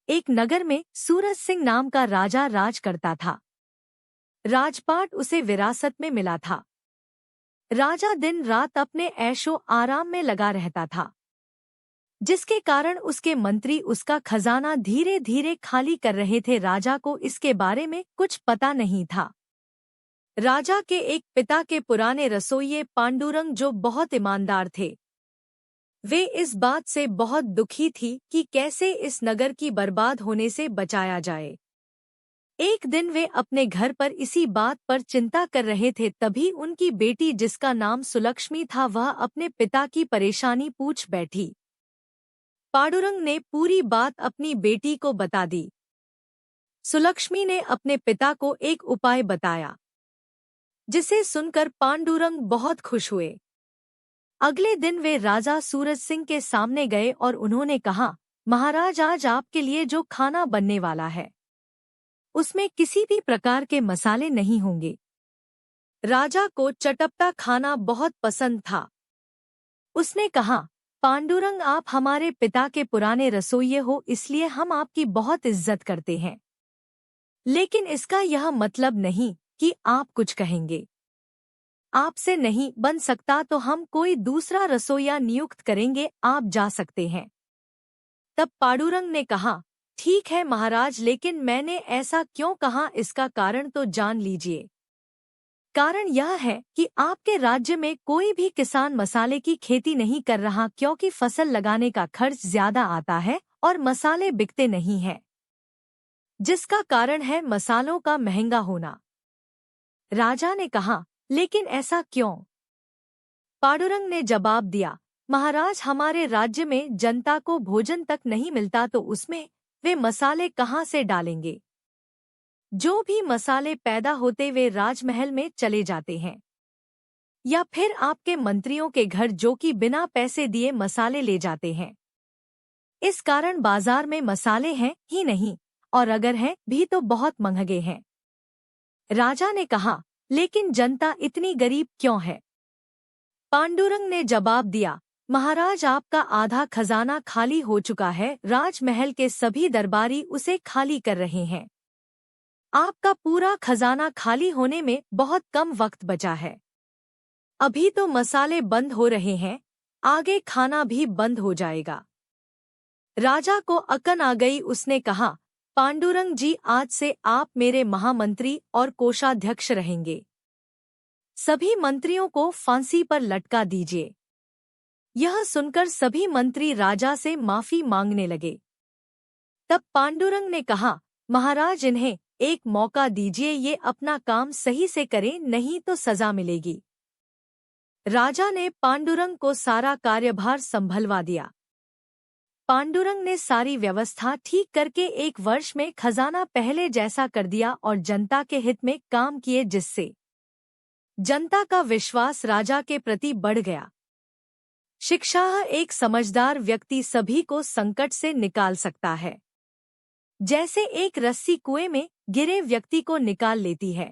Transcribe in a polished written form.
एक नगर में सूरज सिंह नाम का राजा राज करता था। राजपाट उसे विरासत में मिला था। राजा दिन रात अपने ऐशो आराम में लगा रहता था, जिसके कारण उसके मंत्री उसका खजाना धीरे धीरे खाली कर रहे थे। राजा को इसके बारे में कुछ पता नहीं था। राजा के एक पिता के पुराने रसोइये पांडुरंग, जो बहुत ईमानदार थे, वे इस बात से बहुत दुखी थी कि कैसे इस नगर की बर्बाद होने से बचाया जाए। एक दिन वे अपने घर पर इसी बात पर चिंता कर रहे थे, तभी उनकी बेटी, जिसका नाम सुलक्ष्मी था, वह अपने पिता की परेशानी पूछ बैठी। पांडुरंग ने पूरी बात अपनी बेटी को बता दी। सुलक्ष्मी ने अपने पिता को एक उपाय बताया, जिसे सुनकर पांडुरंग बहुत खुश हुए। अगले दिन वे राजा सूरज सिंह के सामने गए और उन्होंने कहा, महाराज, आज आपके लिए जो खाना बनने वाला है उसमें किसी भी प्रकार के मसाले नहीं होंगे। राजा को चटपटा खाना बहुत पसंद था। उसने कहा, पांडुरंग, आप हमारे पिता के पुराने रसोइये हो, इसलिए हम आपकी बहुत इज्जत करते हैं। लेकिन इसका यह मतलब नहीं कि आप कुछ कहेंगे। आपसे नहीं बन सकता तो हम कोई दूसरा रसोइया नियुक्त करेंगे, आप जा सकते हैं। तब पांडुरंग ने कहा, ठीक है महाराज, लेकिन मैंने ऐसा क्यों कहा, इसका कारण तो जान लीजिए। कारण यह है कि आपके राज्य में कोई भी किसान मसाले की खेती नहीं कर रहा, क्योंकि फसल लगाने का खर्च ज्यादा आता है और मसाले बिकते नहीं हैं, जिसका कारण है मसालों का महंगा होना। राजा ने कहा, लेकिन ऐसा क्यों? पांडुरंग ने जवाब दिया, महाराज, हमारे राज्य में जनता को भोजन तक नहीं मिलता तो उसमें वे मसाले कहाँ से डालेंगे? जो भी मसाले पैदा होते वे राजमहल में चले जाते हैं, या फिर आपके मंत्रियों के घर, जो कि बिना पैसे दिए मसाले ले जाते हैं। इस कारण बाजार में मसाले हैं ही नहीं, और अगर हैं भी तो बहुत महंगे हैं। राजा ने कहा, लेकिन जनता इतनी गरीब क्यों है? पांडुरंग ने जवाब दिया, महाराज, आपका आधा खजाना खाली हो चुका है, राजमहल के सभी दरबारी उसे खाली कर रहे हैं। आपका पूरा खजाना खाली होने में बहुत कम वक्त बचा है। अभी तो मसाले बंद हो रहे हैं, आगे खाना भी बंद हो जाएगा। राजा को अकल आ गई। उसने कहा, पांडुरंग जी, आज से आप मेरे महामंत्री और कोषाध्यक्ष रहेंगे। सभी मंत्रियों को फांसी पर लटका दीजिए। यह सुनकर सभी मंत्री राजा से माफी मांगने लगे। तब पांडुरंग ने कहा, महाराज, इन्हें एक मौका दीजिए, ये अपना काम सही से करें, नहीं तो सजा मिलेगी। राजा ने पांडुरंग को सारा कार्यभार संभलवा दिया। पांडुरंग ने सारी व्यवस्था ठीक करके 1 वर्ष में खजाना पहले जैसा कर दिया और जनता के हित में काम किए, जिससे जनता का विश्वास राजा के प्रति बढ़ गया। शिक्षा, एक समझदार व्यक्ति सभी को संकट से निकाल सकता है, जैसे एक रस्सी कुएं में गिरे व्यक्ति को निकाल लेती है।